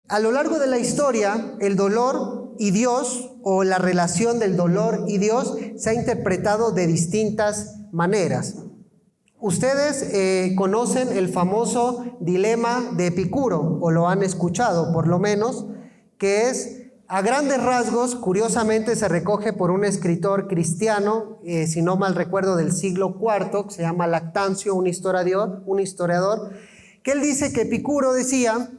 A lo largo de la historia, el dolor y Dios, o la relación del dolor y Dios, se ha interpretado de distintas maneras. Ustedes conocen el famoso dilema de Epicuro, o lo han escuchado por lo menos, que es, a grandes rasgos, curiosamente se recoge por un escritor cristiano, si no mal recuerdo del siglo IV, que se llama Lactancio, un historiador, que él dice que Epicuro decía,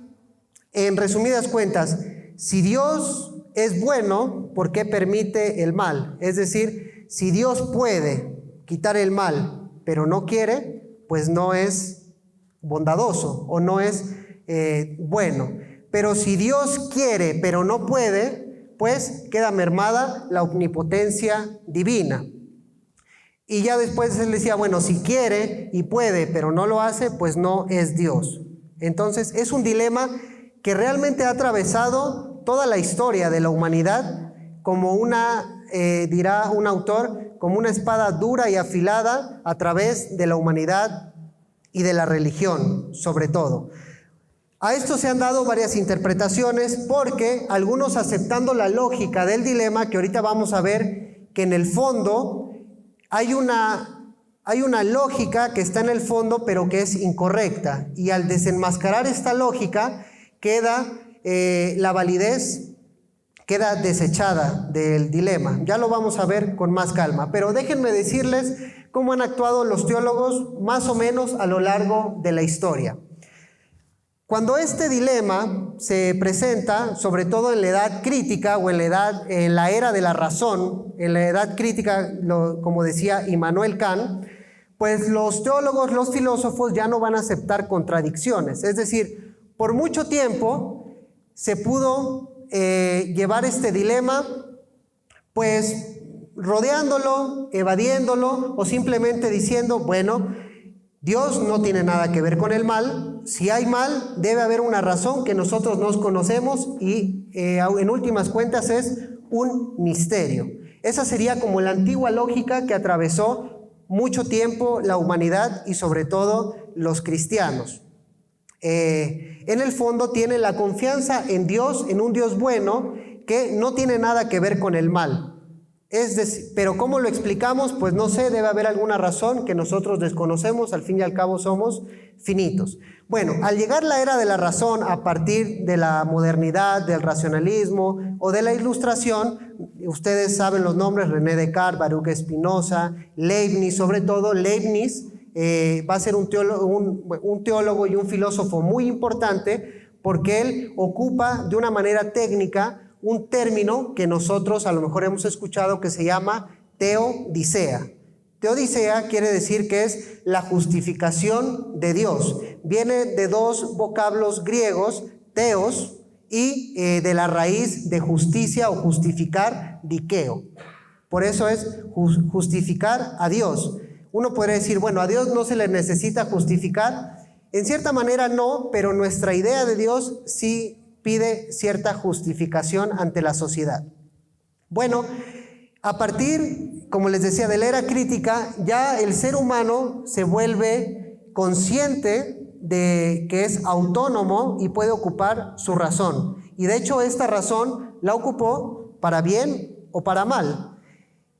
en resumidas cuentas, si Dios es bueno, ¿por qué permite el mal? Es decir, si Dios puede quitar el mal, pero no quiere, pues no es bondadoso o no es bueno. Pero si Dios quiere, pero no puede, pues queda mermada la omnipotencia divina. Y ya después él decía, bueno, si quiere y puede, pero no lo hace, pues no es Dios. Entonces es un dilema que realmente ha atravesado toda la historia de la humanidad como dirá un autor, como una espada dura y afilada a través de la humanidad y de la religión, sobre todo. A esto se han dado varias interpretaciones porque algunos, aceptando la lógica del dilema, que ahorita vamos a ver que en el fondo hay una lógica que está en el fondo pero que es incorrecta, y al desenmascarar esta lógica queda la validez, queda desechada del dilema. Ya lo vamos a ver con más calma, pero déjenme decirles cómo han actuado los teólogos más o menos a lo largo de la historia. Cuando este dilema se presenta, sobre todo en la edad crítica o en la era de la razón, en la edad crítica, como decía Immanuel Kant, pues los teólogos, los filósofos ya no van a aceptar contradicciones. Es decir, por mucho tiempo se pudo llevar este dilema, pues rodeándolo, evadiéndolo o simplemente diciendo, bueno, Dios no tiene nada que ver con el mal. Si hay mal, debe haber una razón que nosotros no conocemos y en últimas cuentas es un misterio. Esa sería como la antigua lógica que atravesó mucho tiempo la humanidad y sobre todo los cristianos. En el fondo tiene la confianza en Dios, en un Dios bueno que no tiene nada que ver con el mal. Es decir, pero ¿cómo lo explicamos? Pues no sé, debe haber alguna razón que nosotros desconocemos, al fin y al cabo somos finitos. Bueno, al llegar la era de la razón, a partir de la modernidad, del racionalismo o de la ilustración, ustedes saben los nombres, René Descartes, Baruch Spinoza, Leibniz, sobre todo Leibniz, va a ser un teólogo y un filósofo muy importante porque él ocupa de una manera técnica un término que nosotros a lo mejor hemos escuchado que se llama teodicea. Teodicea quiere decir que es la justificación de Dios. Viene de dos vocablos griegos, teos, y de la raíz de justicia o justificar, dikeo. Por eso es justificar a Dios. Uno podría decir, bueno, a Dios no se le necesita justificar. En cierta manera no, pero nuestra idea de Dios sí pide cierta justificación ante la sociedad. Bueno, a partir, como les decía, de la era crítica, ya el ser humano se vuelve consciente de que es autónomo y puede ocupar su razón. Y de hecho esta razón la ocupó para bien o para mal.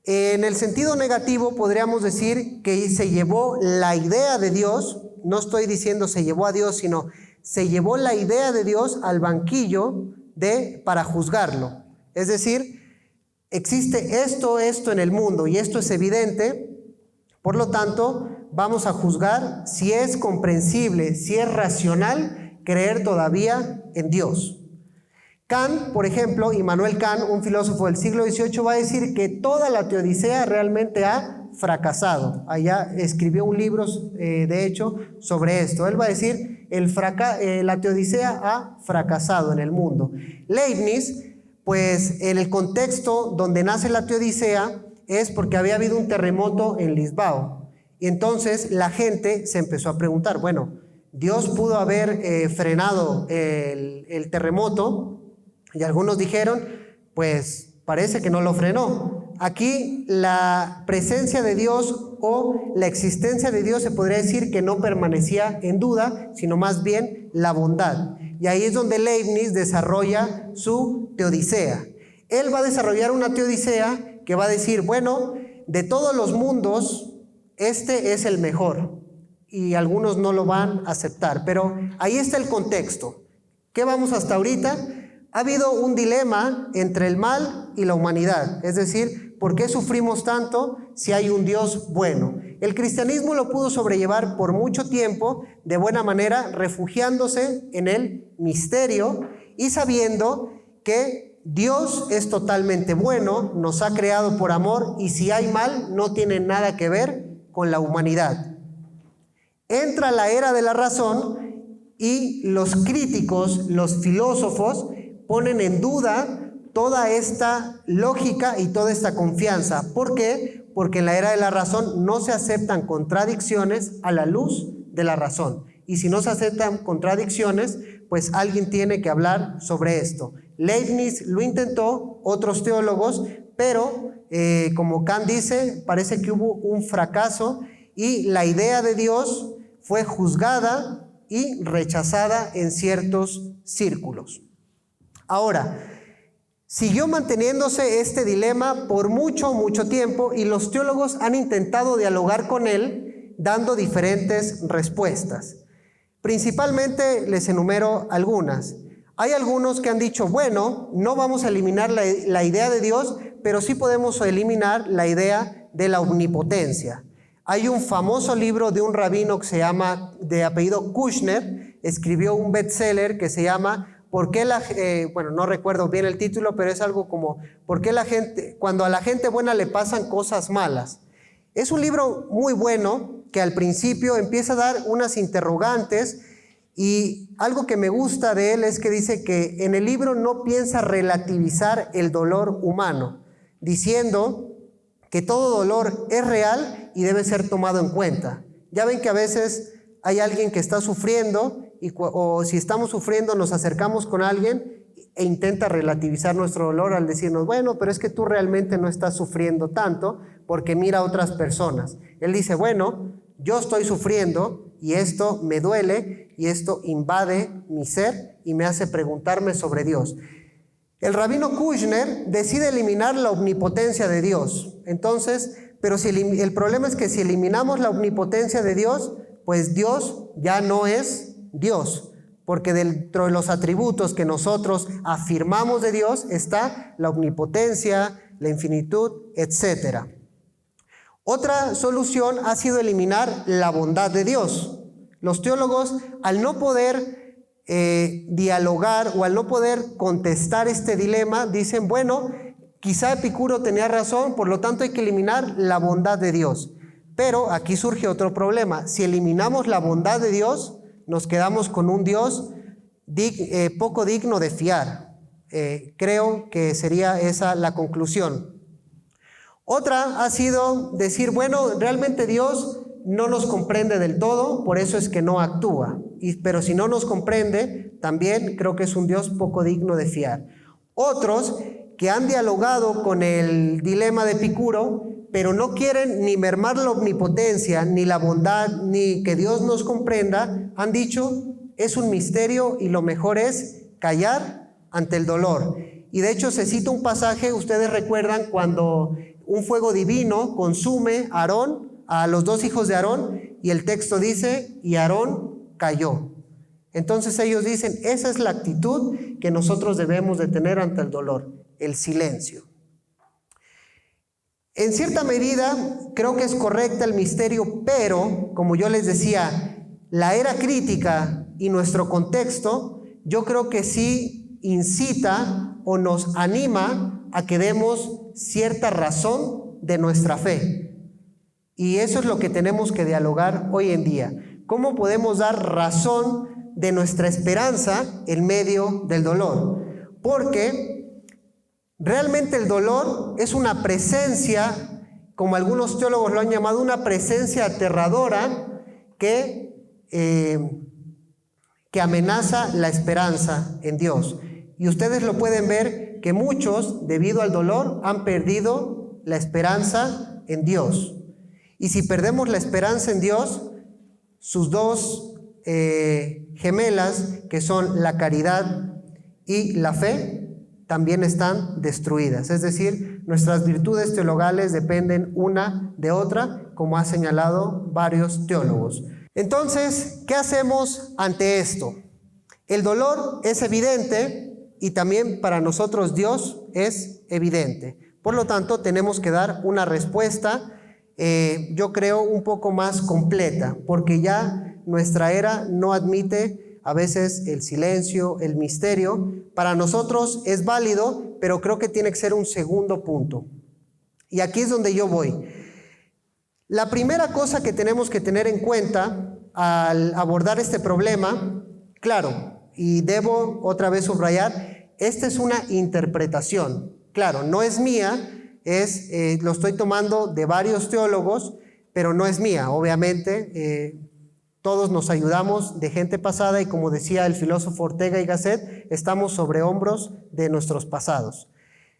En el sentido negativo podríamos decir que se llevó la idea de Dios, no estoy diciendo se llevó a Dios, sino se llevó la idea de Dios al banquillo para juzgarlo. Es decir, existe esto en el mundo y esto es evidente, por lo tanto, vamos a juzgar si es comprensible, si es racional creer todavía en Dios. Kant, por ejemplo, Immanuel Kant, un filósofo del siglo XVIII, va a decir que toda la teodicea realmente ha fracasado. Allá escribió un libro, de hecho, sobre esto. Él va a decir, la teodicea ha fracasado en el mundo. Leibniz, pues en el contexto donde nace la teodicea es porque había habido un terremoto en Lisboa. Y entonces la gente se empezó a preguntar, bueno, Dios pudo haber frenado el terremoto, y algunos dijeron, pues parece que no lo frenó. Aquí la presencia de Dios o la existencia de Dios se podría decir que no permanecía en duda, sino más bien la bondad. Y ahí es donde Leibniz desarrolla su teodicea. Él va a desarrollar una teodicea que va a decir, bueno, de todos los mundos, este es el mejor. Y algunos no lo van a aceptar, pero ahí está el contexto. ¿Qué vamos hasta ahorita? Ha habido un dilema entre el mal y la humanidad, es decir, ¿por qué sufrimos tanto si hay un Dios bueno? El cristianismo lo pudo sobrellevar por mucho tiempo de buena manera, refugiándose en el misterio y sabiendo que Dios es totalmente bueno, nos ha creado por amor y si hay mal no tiene nada que ver con la humanidad. Entra la era de la razón y los críticos, los filósofos, ponen en duda toda esta lógica y toda esta confianza. ¿Por qué? Porque en la era de la razón no se aceptan contradicciones a la luz de la razón. Y si no se aceptan contradicciones, pues alguien tiene que hablar sobre esto. Leibniz lo intentó, otros teólogos, pero como Kant dice, parece que hubo un fracaso y la idea de Dios fue juzgada y rechazada en ciertos círculos. Ahora, siguió manteniéndose este dilema por mucho tiempo y los teólogos han intentado dialogar con él dando diferentes respuestas. Principalmente les enumero algunas. Hay algunos que han dicho, bueno, no vamos a eliminar la idea de Dios, pero sí podemos eliminar la idea de la omnipotencia. Hay un famoso libro de un rabino que se llama, de apellido Kushner, escribió un bestseller que se llama ¿por qué bueno, no recuerdo bien el título, pero es algo como ¿por qué cuando a la gente buena le pasan cosas malas? Es un libro muy bueno que al principio empieza a dar unas interrogantes y algo que me gusta de él es que dice que en el libro no piensa relativizar el dolor humano, diciendo que todo dolor es real y debe ser tomado en cuenta. Ya ven que a veces hay alguien que está sufriendo o si estamos sufriendo nos acercamos con alguien e intenta relativizar nuestro dolor al decirnos, bueno, pero es que tú realmente no estás sufriendo tanto porque mira a otras personas. Él dice, bueno, yo estoy sufriendo y esto me duele y esto invade mi ser y me hace preguntarme sobre Dios. El rabino Kushner decide eliminar la omnipotencia de Dios. Entonces, pero el problema es que si eliminamos la omnipotencia de Dios, pues Dios ya no es Dios, porque dentro de los atributos que nosotros afirmamos de Dios está la omnipotencia, la infinitud, etc. Otra solución ha sido eliminar la bondad de Dios. Los teólogos, al no poder dialogar o al no poder contestar este dilema, dicen, bueno, quizá Epicuro tenía razón, por lo tanto hay que eliminar la bondad de Dios. Pero aquí surge otro problema. Si eliminamos la bondad de Dios, nos quedamos con un Dios poco digno de fiar. Creo que sería esa la conclusión. Otra ha sido decir, bueno, realmente Dios no nos comprende del todo, por eso es que no actúa. Pero si no nos comprende, también creo que es un Dios poco digno de fiar. Otros que han dialogado con el dilema de Epicuro, pero no quieren ni mermar la omnipotencia, ni la bondad, ni que Dios nos comprenda, han dicho, es un misterio y lo mejor es callar ante el dolor. Y de hecho se cita un pasaje, ustedes recuerdan cuando un fuego divino consume a Aarón, a los dos hijos de Aarón, y el texto dice, y Aarón cayó. Entonces ellos dicen, esa es la actitud que nosotros debemos de tener ante el dolor, el silencio. En cierta medida, creo que es correcta el misterio, pero, como yo les decía, la era crítica y nuestro contexto, yo creo que sí incita o nos anima a que demos cierta razón de nuestra fe. Y eso es lo que tenemos que dialogar hoy en día. ¿Cómo podemos dar razón de nuestra esperanza en medio del dolor? Porque realmente el dolor es una presencia, como algunos teólogos lo han llamado, una presencia aterradora que amenaza la esperanza en Dios. Y ustedes lo pueden ver que muchos, debido al dolor, han perdido la esperanza en Dios. Y si perdemos la esperanza en Dios, sus dos gemelas, que son la caridad y la fe, también están destruidas. Es decir, nuestras virtudes teologales dependen una de otra, como ha señalado varios teólogos. Entonces, ¿qué hacemos ante esto? El dolor es evidente y también para nosotros Dios es evidente. Por lo tanto, tenemos que dar una respuesta, yo creo, un poco más completa, porque ya nuestra era no admite a veces el silencio, el misterio. Para nosotros es válido, pero creo que tiene que ser un segundo punto. Y aquí es donde yo voy. La primera cosa que tenemos que tener en cuenta al abordar este problema, claro, y debo otra vez subrayar, esta es una interpretación. Claro, no es mía, lo estoy tomando de varios teólogos, pero no es mía, obviamente. Todos nos ayudamos de gente pasada y, como decía el filósofo Ortega y Gasset, estamos sobre hombros de nuestros pasados.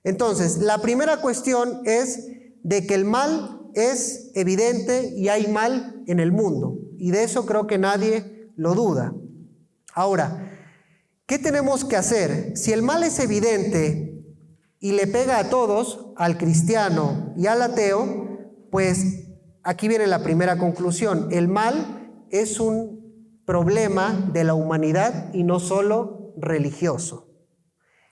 Entonces, la primera cuestión es de que el mal es evidente y hay mal en el mundo, y de eso creo que nadie lo duda. Ahora, ¿qué tenemos que hacer? Si el mal es evidente y le pega a todos, al cristiano y al ateo, pues aquí viene la primera conclusión. El mal es un problema de la humanidad y no solo religioso.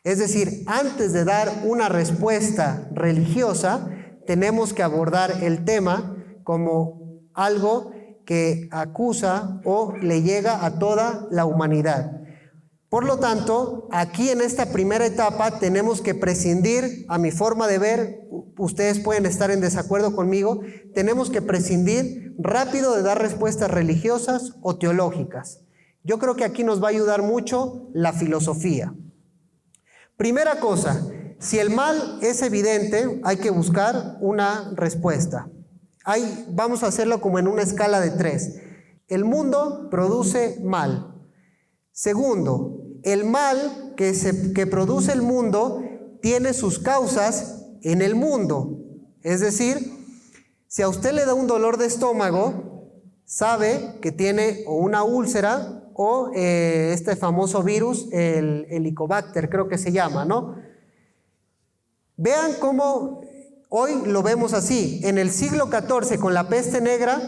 Es decir, antes de dar una respuesta religiosa, tenemos que abordar el tema como algo que acusa o le llega a toda la humanidad. Por lo tanto, aquí en esta primera etapa tenemos que prescindir, a mi forma de ver, ustedes pueden estar en desacuerdo conmigo, tenemos que prescindir rápido de dar respuestas religiosas o teológicas. Yo creo que aquí nos va a ayudar mucho la filosofía. Primera cosa, si el mal es evidente, hay que buscar una respuesta. Vamos a hacerlo como en una escala de 3. El mundo produce mal. Segundo, el mal que produce el mundo tiene sus causas en el mundo. Es decir, si a usted le da un dolor de estómago, sabe que tiene o una úlcera o este famoso virus, el Helicobacter, creo que se llama, ¿no? Vean cómo hoy lo vemos así. En el siglo XIV, con la peste negra,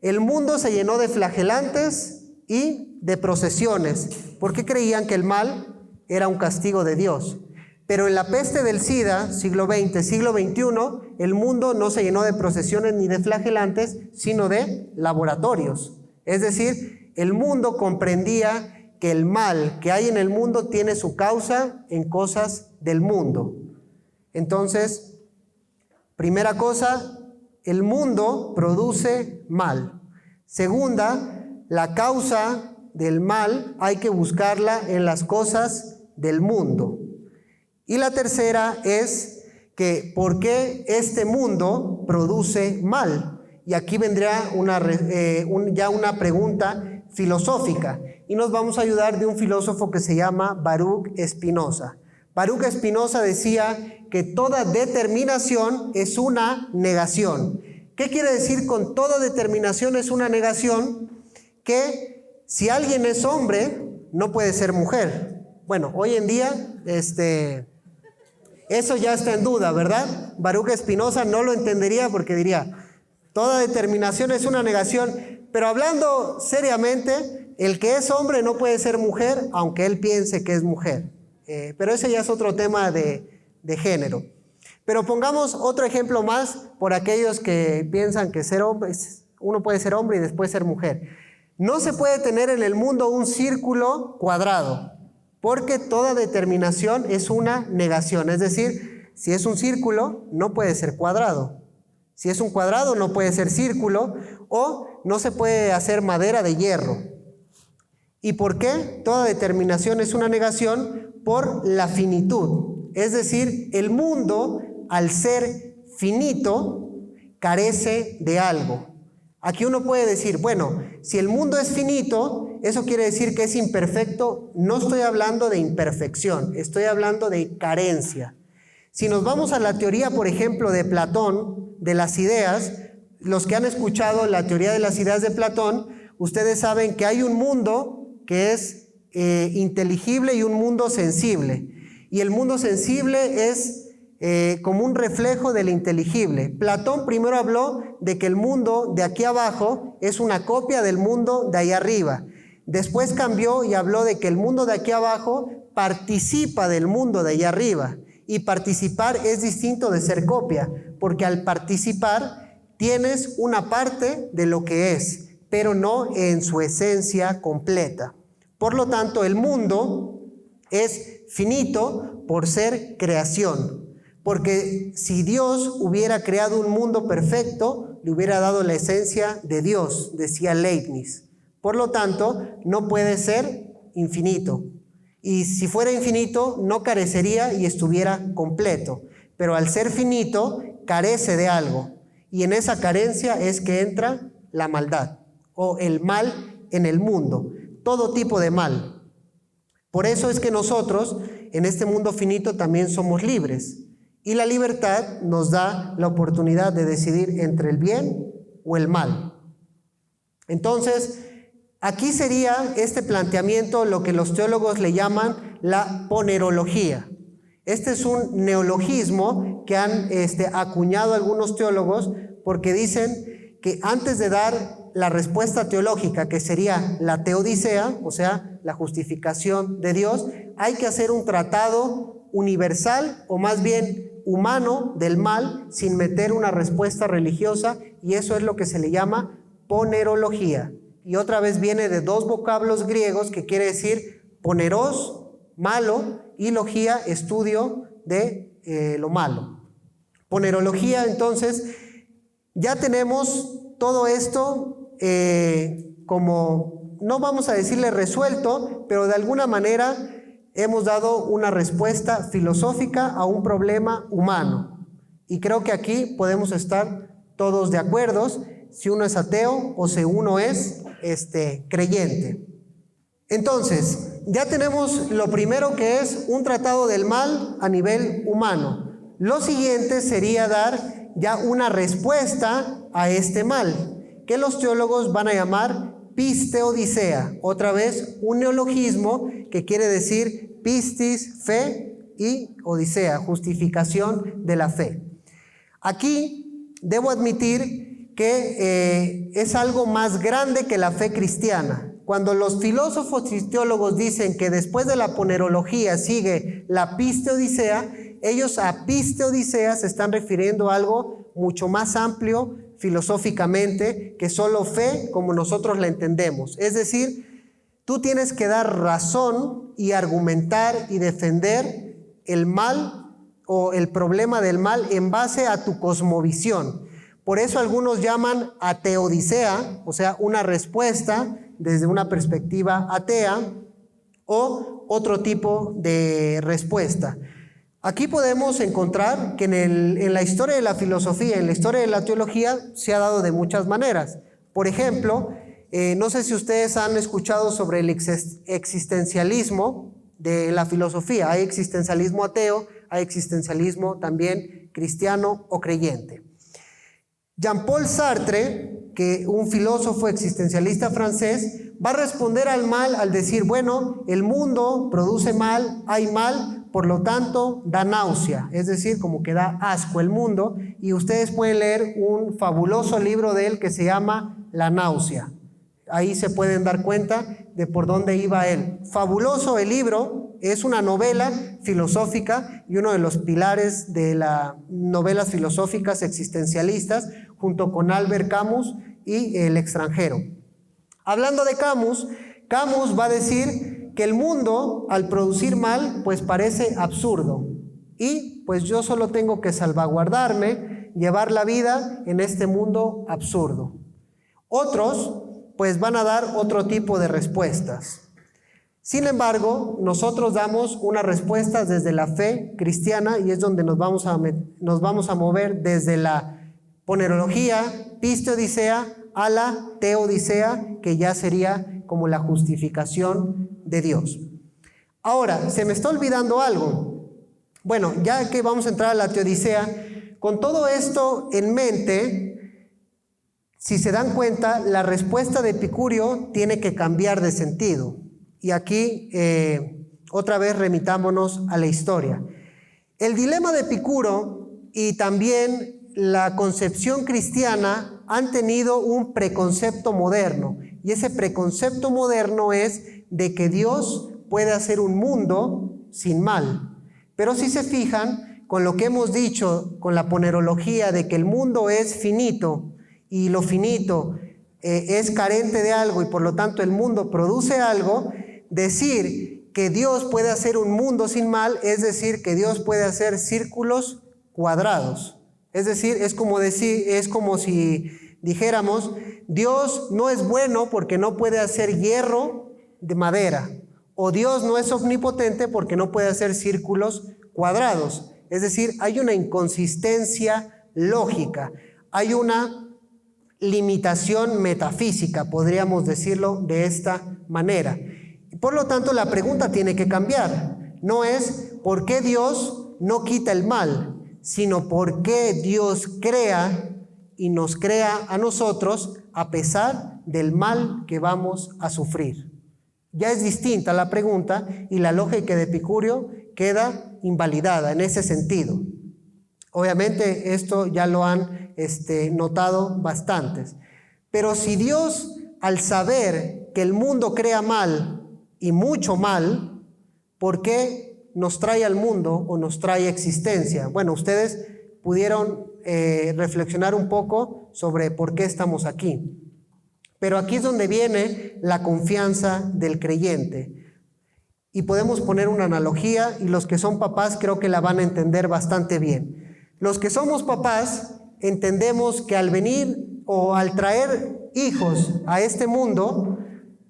el mundo se llenó de flagelantes y de procesiones, porque creían que el mal era un castigo de Dios. Pero en la peste del SIDA, siglo XX, siglo XXI, el mundo no se llenó de procesiones ni de flagelantes, sino de laboratorios. Es decir, el mundo comprendía que el mal que hay en el mundo tiene su causa en cosas del mundo. Entonces, primera cosa, el mundo produce mal. Segunda, la causa del mal hay que buscarla en las cosas del mundo. Y la tercera es que ¿por qué este mundo produce mal? Y aquí vendrá ya una pregunta filosófica, y nos vamos a ayudar de un filósofo que se llama Baruch Spinoza. Baruch Spinoza decía que toda determinación es una negación. ¿Qué quiere decir con toda determinación es una negación? Que si alguien es hombre, no puede ser mujer. Bueno, hoy en día, eso ya está en duda, ¿verdad? Baruch Spinoza no lo entendería porque diría, toda determinación es una negación. Pero hablando seriamente, el que es hombre no puede ser mujer, aunque él piense que es mujer. Pero ese ya es otro tema de género. Pero pongamos otro ejemplo más por aquellos que piensan que ser hombre, uno puede ser hombre y después ser mujer. No se puede tener en el mundo un círculo cuadrado, porque toda determinación es una negación. Es decir, si es un círculo, no puede ser cuadrado. Si es un cuadrado, no puede ser círculo, o no se puede hacer madera de hierro. ¿Y por qué? Toda determinación es una negación por la finitud. Es decir, el mundo, al ser finito, carece de algo. Aquí uno puede decir, bueno, si el mundo es finito, eso quiere decir que es imperfecto. No estoy hablando de imperfección, estoy hablando de carencia. Si nos vamos a la teoría, por ejemplo, de Platón, de las ideas, los que han escuchado la teoría de las ideas de Platón, ustedes saben que hay un mundo que es inteligible y un mundo sensible. Y el mundo sensible es como un reflejo del inteligible. Platón primero habló de que el mundo de aquí abajo es una copia del mundo de ahí arriba. Después cambió y habló de que el mundo de aquí abajo participa del mundo de allá arriba. Y participar es distinto de ser copia, porque al participar tienes una parte de lo que es, pero no en su esencia completa. Por lo tanto, el mundo es finito por ser creación, porque si Dios hubiera creado un mundo perfecto, le hubiera dado la esencia de Dios, decía Leibniz. Por lo tanto, no puede ser infinito. Y si fuera infinito, no carecería y estuviera completo. Pero al ser finito, carece de algo. Y en esa carencia es que entra la maldad o el mal en el mundo. Todo tipo de mal. Por eso es que nosotros, en este mundo finito, también somos libres. Y la libertad nos da la oportunidad de decidir entre el bien o el mal. Entonces, aquí sería este planteamiento lo que los teólogos le llaman la ponerología. Este es un neologismo que han acuñado algunos teólogos porque dicen que antes de dar la respuesta teológica, que sería la teodicea, o sea, la justificación de Dios, hay que hacer un tratado universal o más bien humano del mal sin meter una respuesta religiosa, y eso es lo que se le llama ponerología. Y otra vez viene de dos vocablos griegos que quiere decir poneros, malo, y logía, estudio de lo malo. Ponerología, entonces, ya tenemos todo esto como, no vamos a decirle resuelto, pero de alguna manera hemos dado una respuesta filosófica a un problema humano. Y creo que aquí podemos estar todos de acuerdo, si uno es ateo o si uno es creyente. Entonces, ya tenemos lo primero, que es un tratado del mal a nivel humano. Lo siguiente sería dar ya una respuesta a este mal, que los teólogos van a llamar pisteodicea. Otra vez, un neologismo que quiere decir pistis, fe, y odisea, justificación de la fe. Aquí debo admitir que es algo más grande que la fe cristiana. Cuando los filósofos y teólogos dicen que después de la ponerología sigue la pisteodicea, ellos a pisteodicea se están refiriendo a algo mucho más amplio filosóficamente que solo fe como nosotros la entendemos. Es decir, tú tienes que dar razón y argumentar y defender el mal o el problema del mal en base a tu cosmovisión. Por eso algunos llaman ateodicea, o sea, una respuesta desde una perspectiva atea o otro tipo de respuesta. Aquí podemos encontrar que en la historia de la filosofía, en la historia de la teología, se ha dado de muchas maneras. Por ejemplo, no sé si ustedes han escuchado sobre el existencialismo de la filosofía. Hay existencialismo ateo, hay existencialismo también cristiano o creyente. Jean-Paul Sartre, que un filósofo existencialista francés, va a responder al mal al decir, bueno, el mundo produce mal, hay mal, por lo tanto da náusea, es decir, como que da asco el mundo, y ustedes pueden leer un fabuloso libro de él que se llama La náusea. Ahí se pueden dar cuenta de por dónde iba él. Fabuloso el libro, es una novela filosófica y uno de los pilares de las novelas filosóficas existencialistas, junto con Albert Camus y El extranjero. Hablando de Camus, Camus va a decir que el mundo al producir mal pues parece absurdo y pues yo solo tengo que salvaguardarme, llevar la vida en este mundo absurdo. Otros pues van a dar otro tipo de respuestas. Sin embargo, nosotros damos una respuesta desde la fe cristiana y es donde nos vamos a mover desde la ponerología, pisteodicea, a la teodicea, que ya sería como la justificación de Dios. Ahora, se me está olvidando algo. Bueno, ya que vamos a entrar a la teodicea, con todo esto en mente, Si se dan cuenta, la respuesta de Epicurio tiene que cambiar de sentido. Y aquí otra vez remitámonos a la historia. El dilema de Epicuro y también la concepción cristiana han tenido un preconcepto moderno. Y ese preconcepto moderno es de que Dios puede hacer un mundo sin mal. Pero si se fijan, con lo que hemos dicho, con la ponerología de que el mundo es finito y lo finito es carente de algo y por lo tanto el mundo produce algo, decir que Dios puede hacer un mundo sin mal es decir que Dios puede hacer círculos cuadrados. Es decir, es como si dijéramos, Dios no es bueno porque no puede hacer hierro de madera, o Dios no es omnipotente porque no puede hacer círculos cuadrados. Es decir, hay una inconsistencia lógica, hay una limitación metafísica, podríamos decirlo de esta manera. Por lo tanto, la pregunta tiene que cambiar. No es ¿por qué Dios no quita el mal?, sino ¿por qué Dios crea y nos crea a nosotros a pesar del mal que vamos a sufrir? Ya es distinta la pregunta y la lógica de Epicurio queda invalidada en ese sentido. Obviamente esto ya lo han notado bastantes. Pero si Dios, al saber que el mundo crea mal y mucho mal, ¿por qué nos trae al mundo o nos trae existencia? Bueno, ustedes pudieron reflexionar un poco sobre por qué estamos aquí. Pero aquí es donde viene la confianza del creyente. Y podemos poner una analogía y los que son papás creo que la van a entender bastante bien. Los que somos papás entendemos que al venir o al traer hijos a este mundo,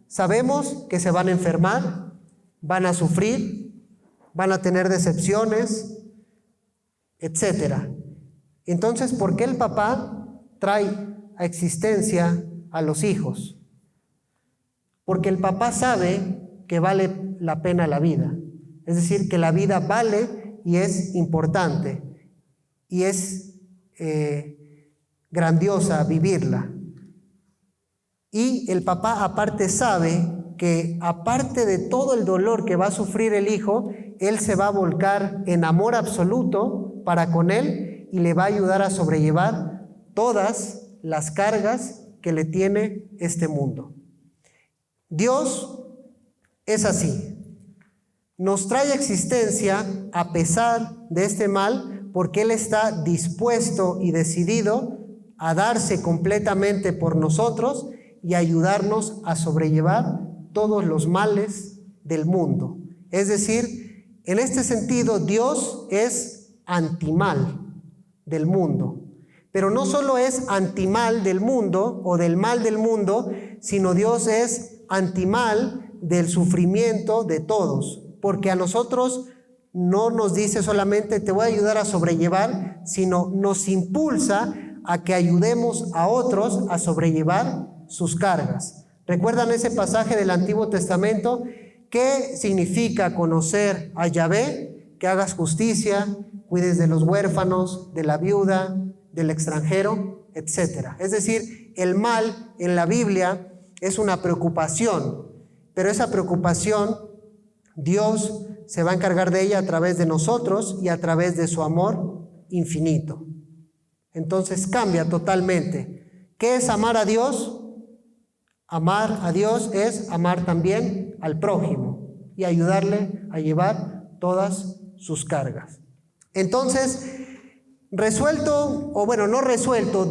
sabemos que se van a enfermar, van a sufrir, van a tener decepciones, etc. Entonces, ¿por qué el papá trae a existencia a los hijos? Porque el papá sabe que vale la pena la vida. Es decir, que la vida vale y es importante. Y es grandiosa vivirla. Y el papá aparte sabe que aparte de todo el dolor que va a sufrir el hijo, él se va a volcar en amor absoluto para con él y le va a ayudar a sobrellevar todas las cargas que le tiene este mundo. Dios es así. Nos trae existencia a pesar de este mal porque Él está dispuesto y decidido a darse completamente por nosotros y ayudarnos a sobrellevar todos los males del mundo. Es decir, en este sentido, Dios es antimal del mundo. Pero no solo es antimal del mundo o del mal del mundo, sino Dios es antimal del sufrimiento de todos. Porque a nosotros no nos dice solamente te voy a ayudar a sobrellevar, sino nos impulsa a que ayudemos a otros a sobrellevar sus cargas. ¿Recuerdan ese pasaje del Antiguo Testamento? ¿Qué significa conocer a Yahvé? Que hagas justicia, cuides de los huérfanos, de la viuda, del extranjero, etc. Es decir, el mal en la Biblia es una preocupación, pero esa preocupación Dios se va a encargar de ella a través de nosotros y a través de su amor infinito. Entonces cambia totalmente. ¿Qué es amar a Dios? Amar a Dios es amar también al prójimo y ayudarle a llevar todas sus cargas. Entonces,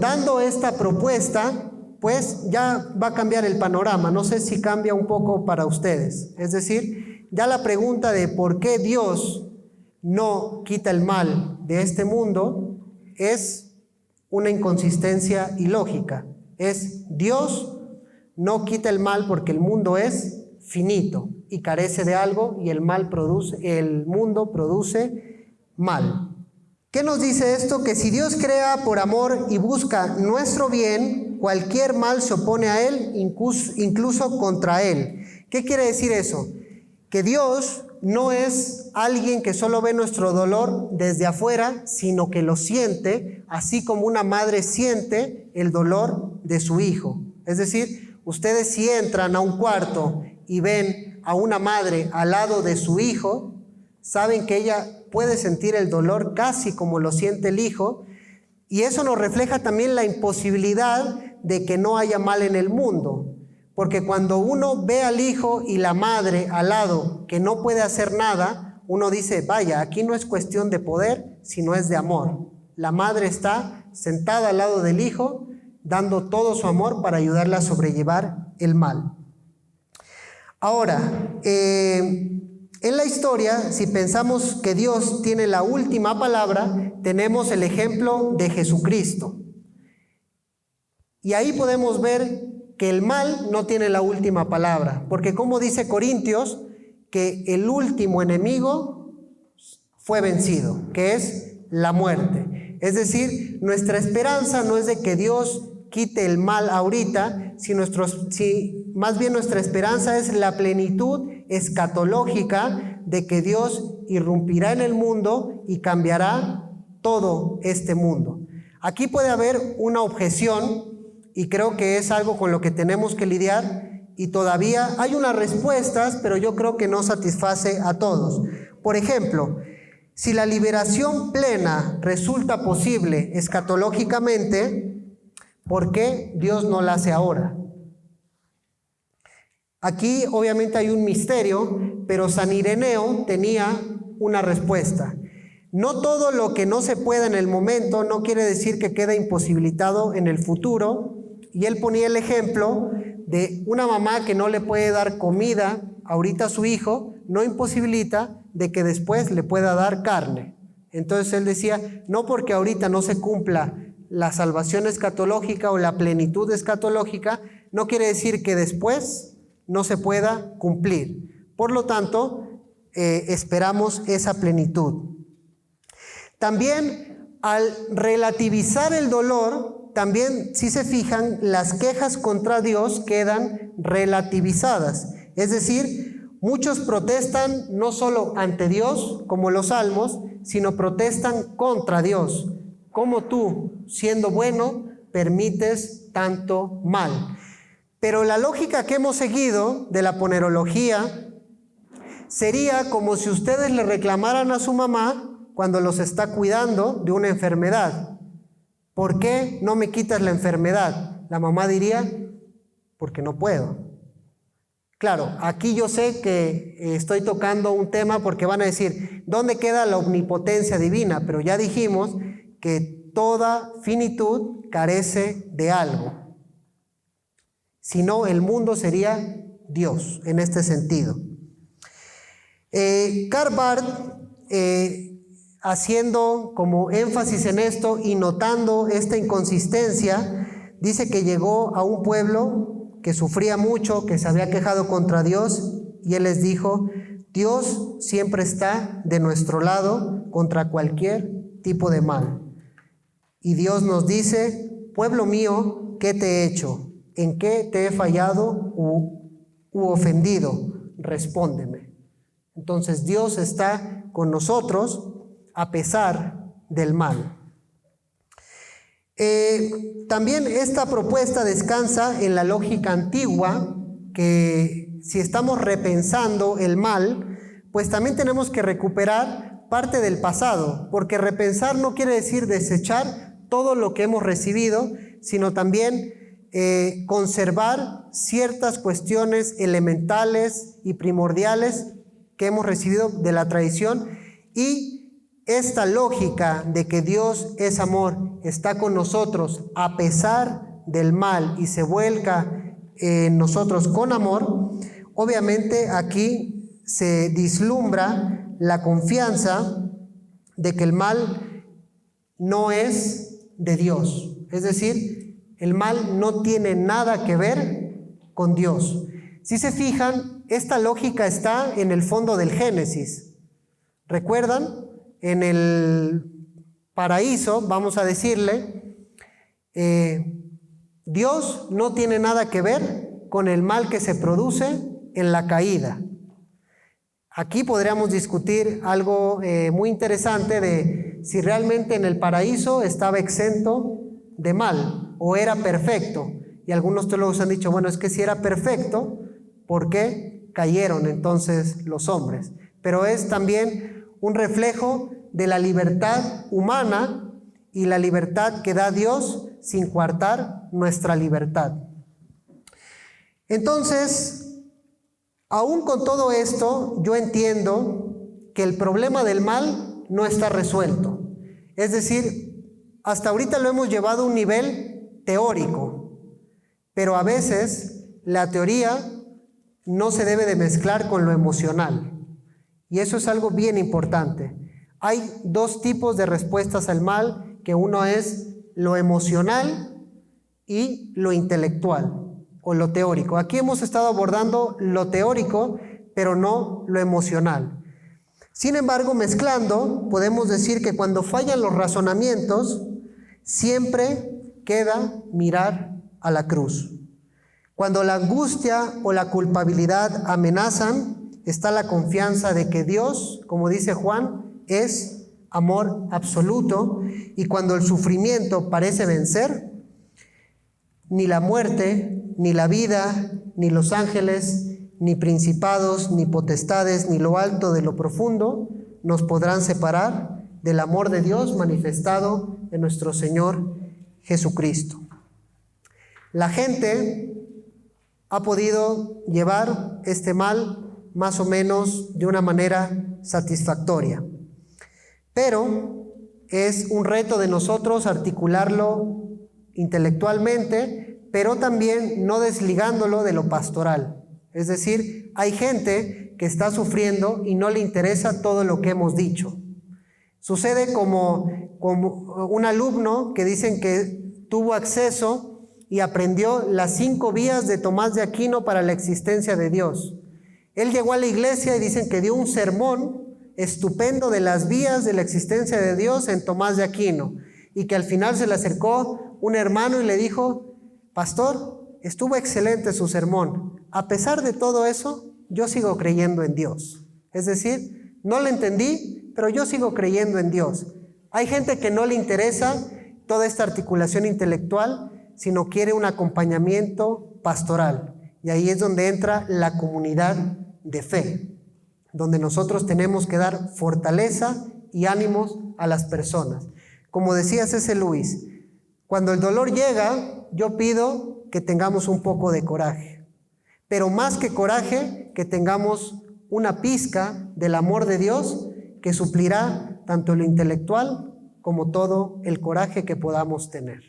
dando esta propuesta, pues ya va a cambiar el panorama. No sé si cambia un poco para ustedes. Es decir, ya la pregunta de por qué Dios no quita el mal de este mundo es una inconsistencia ilógica. Es Dios no quita el mal porque el mundo es finito y carece de algo y el mundo produce mal. ¿Qué nos dice esto? Que si Dios crea por amor y busca nuestro bien, cualquier mal se opone a Él, incluso contra Él. ¿Qué quiere decir eso? Que Dios no es alguien que solo ve nuestro dolor desde afuera, sino que lo siente, así como una madre siente el dolor de su hijo. Es decir, ustedes si entran a un cuarto y ven a una madre al lado de su hijo, saben que ella puede sentir el dolor casi como lo siente el hijo, y eso nos refleja también la imposibilidad de que no haya mal en el mundo. Porque cuando uno ve al hijo y la madre al lado que no puede hacer nada, uno dice, vaya, aquí no es cuestión de poder, sino es de amor. La madre está sentada al lado del hijo, dando todo su amor para ayudarla a sobrellevar el mal. Ahora, en la historia, si pensamos que Dios tiene la última palabra, tenemos el ejemplo de Jesucristo. Y ahí podemos ver que el mal no tiene la última palabra, porque como dice Corintios, que el último enemigo fue vencido, que es la muerte. Es decir, nuestra esperanza no es de que Dios quite el mal ahorita, más bien nuestra esperanza es la plenitud escatológica de que Dios irrumpirá en el mundo y cambiará todo este mundo. Aquí puede haber una objeción, y creo que es algo con lo que tenemos que lidiar, y todavía hay unas respuestas, pero yo creo que no satisface a todos. Por ejemplo, si la liberación plena resulta posible escatológicamente, ¿por qué Dios no la hace ahora? Aquí obviamente hay un misterio, pero San Ireneo tenía una respuesta. No todo lo que no se pueda en el momento no quiere decir que quede imposibilitado en el futuro. Y él ponía el ejemplo de una mamá que no le puede dar comida ahorita a su hijo, no imposibilita de que después le pueda dar carne. Entonces él decía, no porque ahorita no se cumpla la salvación escatológica o la plenitud escatológica, no quiere decir que después no se pueda cumplir. Por lo tanto, esperamos esa plenitud. También al relativizar el dolor, también, si se fijan, las quejas contra Dios quedan relativizadas. Es decir, muchos protestan no solo ante Dios, como los salmos, sino protestan contra Dios. ¿Cómo tú, siendo bueno, permites tanto mal? Pero la lógica que hemos seguido de la ponerología sería como si ustedes le reclamaran a su mamá cuando los está cuidando de una enfermedad. ¿Por qué no me quitas la enfermedad? La mamá diría, porque no puedo. Claro, aquí yo sé que estoy tocando un tema porque van a decir, ¿dónde queda la omnipotencia divina? Pero ya dijimos que toda finitud carece de algo. Si no, el mundo sería Dios en este sentido. Karl Barth, haciendo como énfasis en esto y notando esta inconsistencia, dice que llegó a un pueblo que sufría mucho, que se había quejado contra Dios, y él les dijo, Dios siempre está de nuestro lado contra cualquier tipo de mal. Y Dios nos dice, pueblo mío, ¿qué te he hecho? ¿En qué te he fallado u ofendido? Respóndeme. Entonces Dios está con nosotros a pesar del mal. También esta propuesta descansa en la lógica antigua, que si estamos repensando el mal, pues también tenemos que recuperar parte del pasado, porque repensar no quiere decir desechar todo lo que hemos recibido, sino también conservar ciertas cuestiones elementales y primordiales que hemos recibido de la tradición, y esta lógica de que Dios es amor, está con nosotros a pesar del mal y se vuelca en nosotros con amor, obviamente aquí se vislumbra la confianza de que el mal no es de Dios. Es decir, el mal no tiene nada que ver con Dios. Si se fijan, esta lógica está en el fondo del Génesis. ¿Recuerdan? En el paraíso, vamos a decirle, Dios no tiene nada que ver con el mal que se produce en la caída. Aquí podríamos discutir algo muy interesante de si realmente en el paraíso estaba exento de mal o era perfecto. Y algunos teólogos han dicho, bueno, es que si era perfecto, ¿por qué cayeron entonces los hombres? Pero es también un reflejo de la libertad humana y la libertad que da Dios sin coartar nuestra libertad. Entonces, aún con todo esto, yo entiendo que el problema del mal no está resuelto. Es decir, hasta ahorita lo hemos llevado a un nivel teórico, pero a veces la teoría no se debe de mezclar con lo emocional. Y eso es algo bien importante. Hay dos tipos de respuestas al mal, que uno es lo emocional y lo intelectual o lo teórico. Aquí hemos estado abordando lo teórico, pero no lo emocional. Sin embargo, mezclando, podemos decir que cuando fallan los razonamientos, siempre queda mirar a la cruz. Cuando la angustia o la culpabilidad amenazan, está la confianza de que Dios, como dice Juan, es amor absoluto, y cuando el sufrimiento parece vencer, ni la muerte, ni la vida, ni los ángeles, ni principados, ni potestades, ni lo alto de lo profundo nos podrán separar del amor de Dios manifestado en nuestro Señor Jesucristo. La gente ha podido llevar este mal más o menos de una manera satisfactoria, pero es un reto de nosotros articularlo intelectualmente, pero también no desligándolo de lo pastoral. Es decir, hay gente que está sufriendo y no le interesa todo lo que hemos dicho. Sucede como un alumno que dicen que tuvo acceso y aprendió las 5 vías de Tomás de Aquino para la existencia de Dios. Él llegó a la iglesia y dicen que dio un sermón estupendo de las vías de la existencia de Dios en Tomás de Aquino, y que al final se le acercó un hermano y le dijo: pastor, estuvo excelente su sermón. A pesar de todo eso, yo sigo creyendo en Dios. Es decir, no lo entendí, pero yo sigo creyendo en Dios. Hay gente que no le interesa toda esta articulación intelectual, sino quiere un acompañamiento pastoral. Y ahí es donde entra la comunidad de fe, donde nosotros tenemos que dar fortaleza y ánimos a las personas. Como decía C.S. Lewis, cuando el dolor llega, yo pido que tengamos un poco de coraje, pero más que coraje, que tengamos una pizca del amor de Dios que suplirá tanto lo intelectual como todo el coraje que podamos tener.